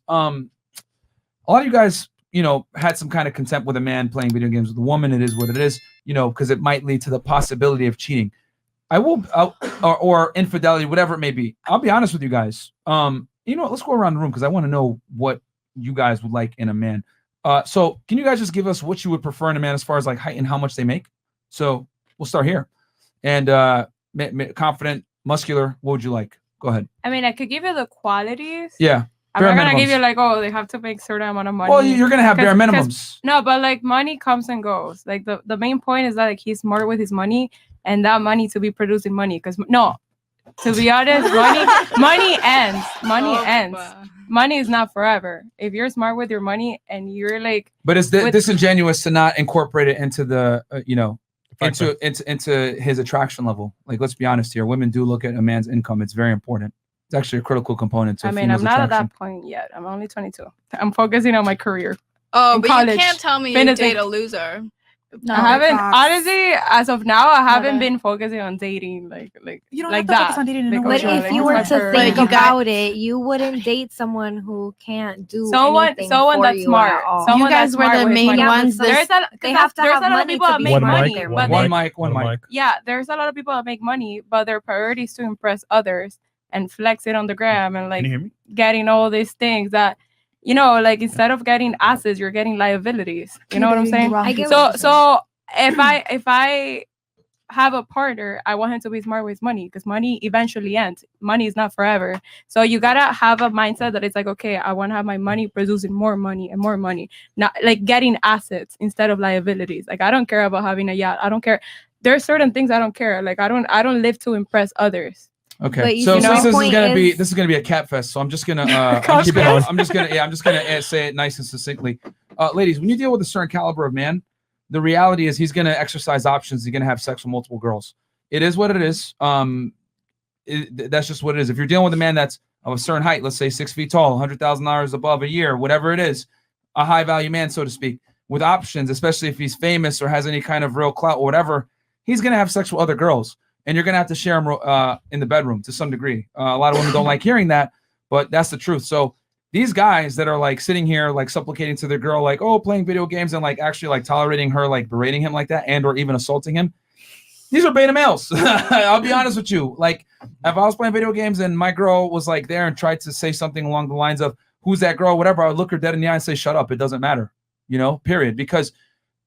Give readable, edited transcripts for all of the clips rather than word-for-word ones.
A lot of you guys, had some kind of contempt with a man playing video games with a woman. It is what it is, because it might lead to the possibility of cheating. Or infidelity, whatever it may be. I'll be honest with you guys. Let's go around the room because I want to know what you guys would like in a man. So can you guys just give us what you would prefer in a man as far as like height and how much they make? So we'll start here. And confident, muscular, what would you like? Go ahead. I mean, I could give you the qualities. Yeah. I'm not going to give you like, they have to make certain amount of money. Well, you're going to have bare minimums. No, but like money comes and goes. Like the main point is that like he's smart with his money and that money to be producing money. Because to be honest, money ends. Money ends. Money is not forever. If you're smart with your money and you're like, but it's disingenuous to not incorporate it into the into his attraction level. Like, let's be honest here. Women do look at a man's income. It's very important. It's actually a critical component to I'm not attraction. at that point yet. I'm only 22. I'm focusing on my career. Oh, but college. You can't tell me you date a loser. No, I haven't. Honestly, as of now, I haven't been focusing on dating like you don't like have to that. focus on dating in but if you were to think about it, you wouldn't date someone who can't do someone that's smart. You guys were the main ones. They have to have money to make money. One mic. Yeah, there's a lot of people that make money, but their priority is to impress others and flex it on the gram and like getting all these things that. Like instead of getting assets, you're getting liabilities. You know what I'm saying? So if I have a partner, I want him to be smart with money because money eventually ends. Money is not forever. So you gotta have a mindset that it's like, okay, I want to have my money producing more money and more money, not like getting assets instead of liabilities. Like I don't care about having a yacht. I don't care. There's certain things I don't care. Like I don't live to impress others. Okay, so this is gonna be a cat fest. So I'm just gonna keep it on. I'm just gonna say it nice and succinctly, ladies. When you deal with a certain caliber of man, the reality is he's gonna exercise options. He's gonna have sex with multiple girls. It is what it is. That's just what it is. If you're dealing with a man that's of a certain height, let's say 6 feet tall, $100,000 above a year, whatever it is, a high value man, so to speak, with options, especially if he's famous or has any kind of real clout or whatever, he's gonna have sex with other girls. And you're going to have to share them in the bedroom to some degree. A lot of women don't like hearing that, but that's the truth. So these guys that are like sitting here, like supplicating to their girl, like, playing video games and like actually like tolerating her, like berating him like that and or even assaulting him. These are beta males. I'll be honest with you. Like if I was playing video games and my girl was like there and tried to say something along the lines of, who's that girl, whatever, I would look her dead in the eye and say, shut up. It doesn't matter, period. Because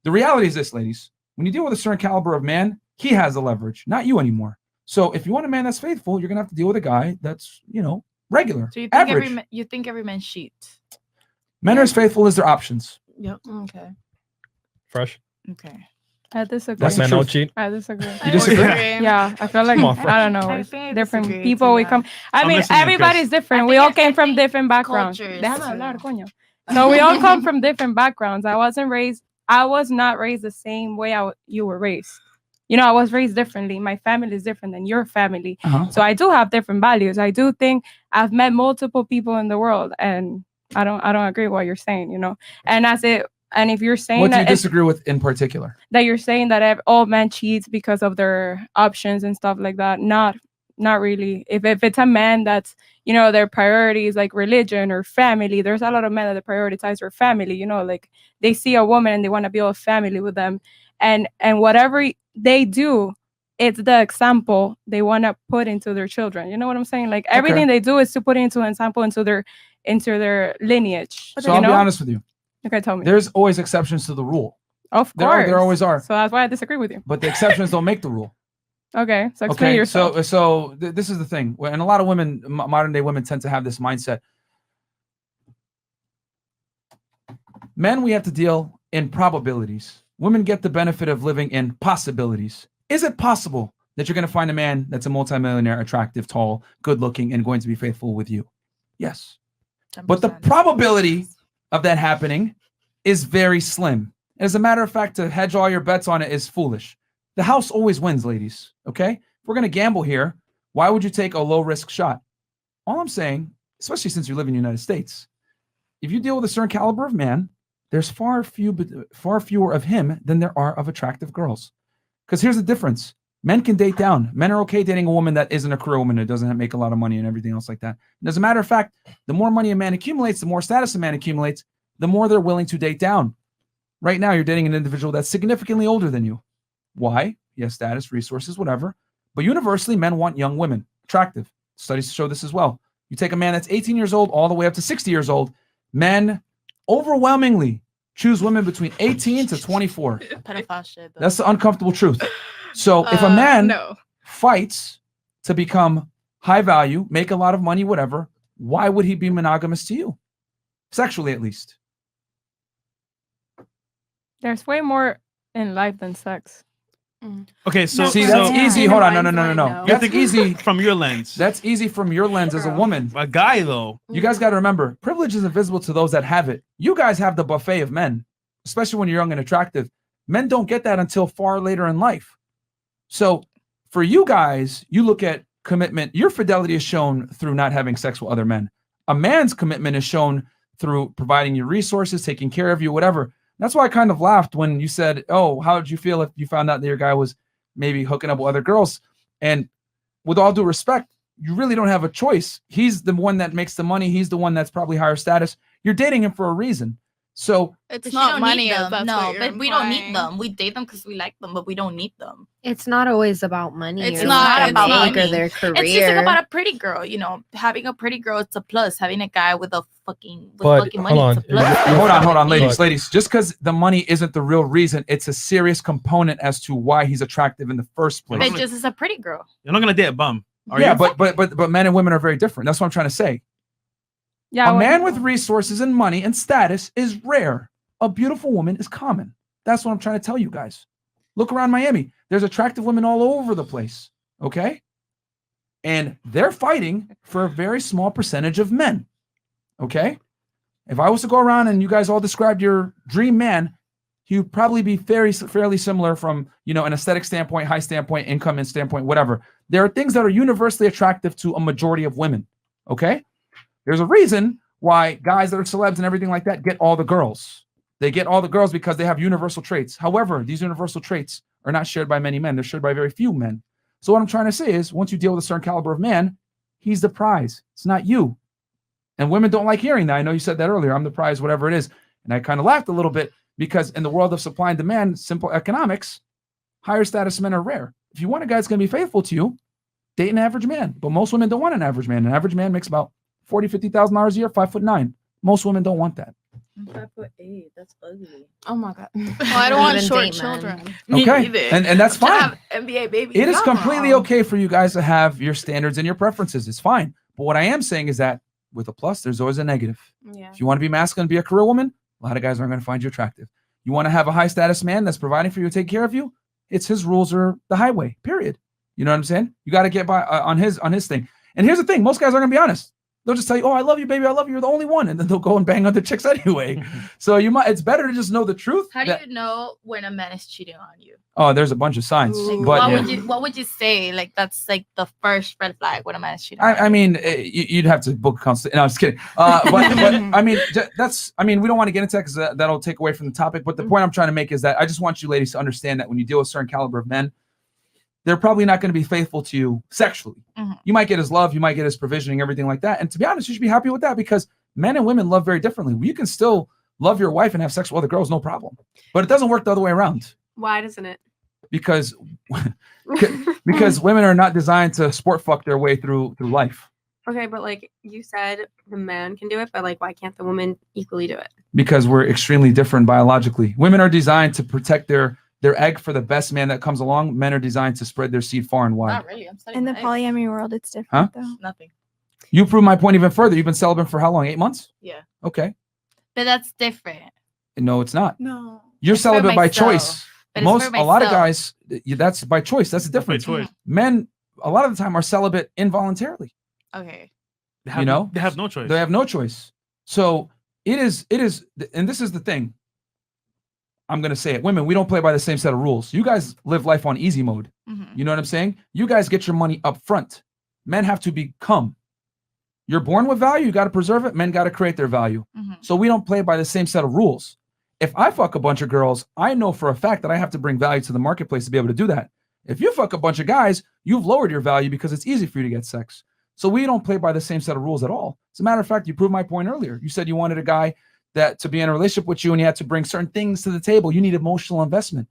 the reality is this, ladies, when you deal with a certain caliber of man, he has the leverage, not you anymore. So if you want a man that's faithful, you're gonna have to deal with a guy that's, regular. So you think average. every man cheats? Men are as faithful as their options. Yep. Okay. Fresh. Okay. I disagree. That's men don't cheat. I disagree. You disagree? Yeah, I feel like I don't know. Different people we come. I mean, everybody's different. We all came from different backgrounds. So we all come from different backgrounds. I was not raised the same way you were raised. I was raised differently. My family is different than your family. So I do have different values. I do think I've met multiple people in the world, and I don't agree with what you're saying, And if you're saying what do you disagree with in particular? That you're saying that all men cheats because of their options and stuff like that. Not really. If it's a man that's, their priorities like religion or family, there's a lot of men that prioritize their family, like they see a woman and they want to build a family with them. And whatever they do, it's the example they want to put into their children. You know what I'm saying? Like everything they do is to put into an example into their lineage. So I'll be honest with you. Okay, tell me. There's always exceptions to the rule. Of course. There always are. So that's why I disagree with you. But the exceptions don't make the rule. Okay, so explain yourself. So this is the thing. And a lot of women, modern day women, tend to have this mindset. Men, we have to deal in probabilities. Women get the benefit of living in possibilities. Is it possible that you're going to find a man that's a multimillionaire, attractive, tall, good looking, and going to be faithful with you? Yes. 10%. But the probability of that happening is very slim. As a matter of fact, to hedge all your bets on it is foolish. The house always wins, ladies. Okay? If we're going to gamble here, why would you take a low risk shot? All I'm saying, especially since you live in the United States, if you deal with a certain caliber of man, there's far fewer of him than there are of attractive girls. Because here's the difference. Men can date down. Men are okay dating a woman that isn't a career woman, that doesn't make a lot of money and everything else like that. And as a matter of fact, the more money a man accumulates, the more status a man accumulates, the more they're willing to date down. Right now, you're dating an individual that's significantly older than you. Why? He has status, resources, whatever. But universally, men want young women, attractive. Studies show this as well. You take a man that's 18 years old all the way up to 60 years old, men overwhelmingly choose women between 18 to 24. Pedophile shit. That's the uncomfortable truth. So if a man fights to become high value, make a lot of money, whatever, why would he be monogamous to you? Sexually, at least. There's way more in life than sex. Okay, so see, that's easy. Hold on, no. That's easy from your lens. That's easy from your lens as a woman. A guy, though. You guys got to remember, privilege is invisible to those that have it. You guys have the buffet of men, especially when you're young and attractive. Men don't get that until far later in life. So for you guys, you look at commitment. Your fidelity is shown through not having sex with other men. A man's commitment is shown through providing you resources, taking care of you, whatever. That's why I kind of laughed when you said, oh, how did you feel if you found out that your guy was maybe hooking up with other girls? And with all due respect, you really don't have a choice. He's the one that makes the money. He's the one that's probably higher status. You're dating him for a reason. So it's not money. No, but we don't need them. We date them because we like them, but we don't need them. It's not always about money. It's not about money or their career. It's just like about a pretty girl. You know, having a pretty girl, it's a plus. Having a guy with fucking money, it's a plus. Hold on, ladies. Just because the money isn't the real reason, it's a serious component as to why he's attractive in the first place. But just as a pretty girl. You're not gonna date a bum. Yeah, but men and women are very different. That's what I'm trying to say. Yeah, a man with resources and money and status is rare. A beautiful woman is common. That's what I'm trying to tell you guys. Look around Miami. There's attractive women all over the place. Okay? And they're fighting for a very small percentage of men. Okay? If I was to go around and you guys all described your dream man, he would probably be fairly similar from, an aesthetic standpoint, high standpoint, income and standpoint, whatever. There are things that are universally attractive to a majority of women. Okay? There's a reason why guys that are celebs and everything like that get all the girls. They get all the girls because they have universal traits. However, these universal traits are not shared by many men. They're shared by very few men. So what I'm trying to say is, once you deal with a certain caliber of man, he's the prize. It's not you. And women don't like hearing that. I know you said that earlier. I'm the prize, whatever it is. And I kind of laughed a little bit because in the world of supply and demand, simple economics, higher status men are rare. If you want a guy that's going to be faithful to you, date an average man. But most women don't want an average man. An average man makes about $40,000, $50,000 a year, 5'9". Most women don't want that. I'm 5'8". That's ugly. Oh my god. Well, I don't want short children. Okay, and that's fine. NBA baby. It is completely okay for you guys to have your standards and your preferences. It's fine. But what I am saying is that with a plus, there's always a negative. Yeah. If you want to be masculine, be a career woman, a lot of guys aren't going to find you attractive. You want to have a high status man that's providing for you, take care of you. It's his rules or the highway. Period. You know what I'm saying? You got to get by on his thing. And here's the thing: most guys aren't going to be honest. They'll just tell you, "Oh, I love you, baby. I love you. You're the only one," and then they'll go and bang other chicks anyway. So it's better to just know the truth. How do you know when a man is cheating on you? Oh, there's a bunch of signs. Like, what would you say? Like that's like the first red flag when a man is cheating. I mean, you'd have to book a consult. No, I'm just kidding. But I mean, we don't want to get into that because that'll take away from the topic. But the point I'm trying to make is that I just want you ladies to understand that when you deal with a certain caliber of men, they're probably not going to be faithful to you sexually. Mm-hmm. You might get his love, you might get his provisioning, everything like that. And to be honest, you should be happy with that because men and women love very differently. You can still love your wife and have sex with other girls, no problem. But it doesn't work the other way around. Why doesn't it? Because women are not designed to sport fuck their way through life. Okay, but like you said, the man can do it, but like why can't the woman equally do it? Because we're extremely different biologically. Women are designed to protect their egg for the best man that comes along. Men are designed to spread their seed far and wide. Not really. In the polyamory world, it's different though. Nothing. You prove my point even further. You've been celibate for how long? 8 months? Yeah. Okay. But that's different. No, it's not. No. You're celibate by choice. But a lot of guys, that's by choice. That's the difference. Men, a lot of the time, are celibate involuntarily. Okay. They have no choice. They have no choice. So it is, and this is the thing. I'm going to say it. Women, we don't play by the same set of rules. You guys live life on easy mode. Mm-hmm. You know what I'm saying? You guys get your money up front. Men have to become. You're born with value. You got to preserve it. Men got to create their value. Mm-hmm. So we don't play by the same set of rules. If I fuck a bunch of girls, I know for a fact that I have to bring value to the marketplace to be able to do that. If you fuck a bunch of guys, you've lowered your value because it's easy for you to get sex. So we don't play by the same set of rules at all. As a matter of fact, you proved my point earlier. You said you wanted a guy that to be in a relationship with you and you had to bring certain things to the table. You need emotional investment.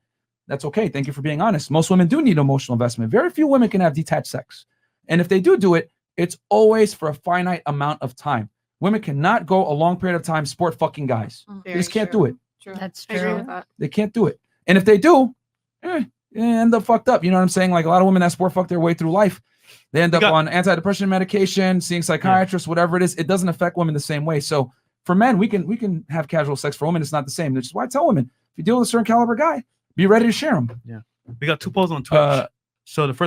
That's okay. Thank you for being honest. Most women do need emotional investment. Very few women can have detached sex. And if they do it, it's always for a finite amount of time. Women cannot go a long period of time sport fucking guys. They just can't do it. True. That's I agree true. with that. They can't do it. And if they do, end up fucked up. You know what I'm saying? Like a lot of women that sport fuck their way through life. They end up on antidepressant medication, seeing psychiatrists, whatever it is. It doesn't affect women the same way. So for men, we can have casual sex. For women, it's not the same. Which is why I tell women, if you deal with a certain caliber guy, be ready to share him. Yeah. We got 2 polls on Twitch. So the first